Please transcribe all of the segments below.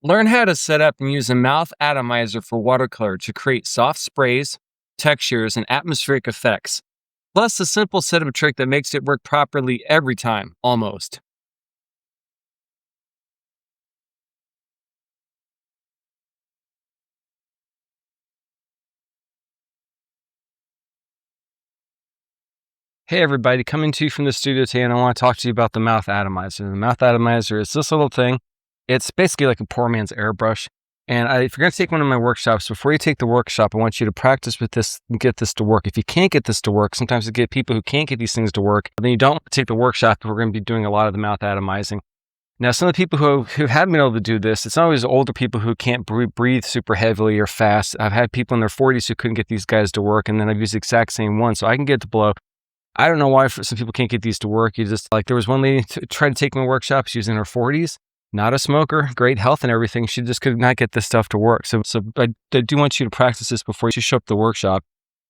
Learn how to set up and use a mouth atomizer for watercolor to create soft sprays, textures, and atmospheric effects. Plus, a simple setup trick that makes it work properly every time, almost. Hey everybody, coming to you from the studio today, and I want to talk to you about the mouth atomizer. The mouth atomizer is this little thing. It's basically like a poor man's airbrush. And if you're going to take one of my workshops, before you take the workshop, I want you to practice with this and get this to work. If you can't get this to work, sometimes you get people who can't get these things to work, then you don't take the workshop, we're going to be doing a lot of the mouth atomizing. Now, some of the people who have been able to do this, it's always older people who can't breathe super heavily or fast. I've had people in their 40s who couldn't get these guys to work, and then I've used the exact same one, so I can get it to blow. I don't know why some people can't get these to work. There was one lady tried to take my workshop. She was in her 40s, not a smoker, great health and everything. She just could not get this stuff to work. So I do want you to practice this before you show up at the workshop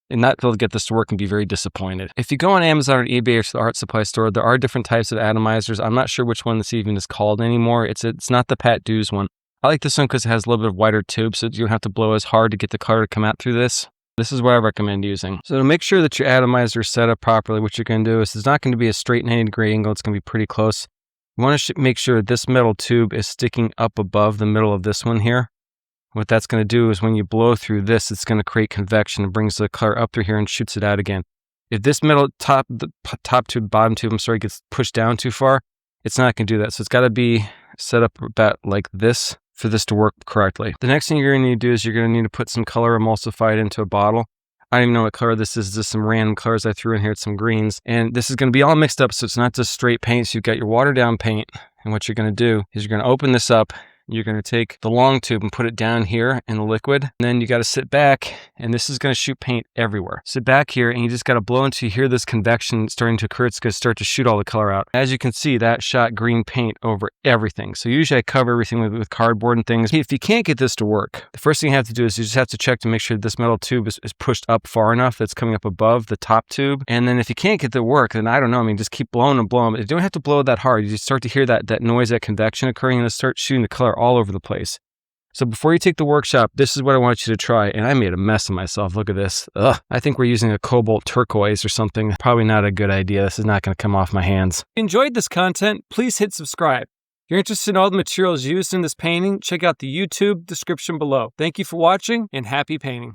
and not be able to get this to work and be very disappointed. If you go on Amazon or eBay or to the art supply store, there are different types of atomizers. I'm not sure which one this even is called anymore. It's not the Pat Dews one. I like this one because it has a little bit of wider tube, so you don't have to blow as hard to get the color to come out through this. This is what I recommend using. So to make sure that your atomizer is set up properly, what you're going to do is it's not going to be a straight 90-degree angle. It's going to be pretty close. You want to make sure that this metal tube is sticking up above the middle of this one here. What that's going to do is when you blow through this, it's going to create convection and brings the color up through here and shoots it out again. If this metal top tube, bottom tube, gets pushed down too far, it's not going to do that. So it's got to be set up about like this for this to work correctly. The next thing you're going to need to do is you're going to need to put some color emulsified into a bottle. I don't even know what color this is. Just some random colors I threw in here. It's some greens. And this is going to be all mixed up, so it's not just straight paint. So you've got your watered down paint. And what you're going to do is you're going to open this up. You're going to take the long tube and put it down here in the liquid. And then you got to sit back, and this is going to shoot paint everywhere. Sit back here, and you just got to blow until you hear this convection starting to occur. It's going to start to shoot all the color out. As you can see, that shot green paint over everything. So usually I cover everything with cardboard and things. If you can't get this to work, the first thing you have to do is you just have to check to make sure this metal tube is pushed up far enough that's coming up above the top tube. And then if you can't get it to work, then I don't know. Just keep blowing and blowing. You don't have to blow that hard. You just start to hear that noise, that convection occurring, and it'll start shooting the color all over the place. So before you take the workshop, this is what I want you to try. And I made a mess of myself. Look at this. Ugh. I think we're using a cobalt turquoise or something. Probably not a good idea. This is not going to come off my hands. If you enjoyed this content, please hit subscribe. If you're interested in all the materials used in this painting, check out the YouTube description below. Thank you for watching, and happy painting.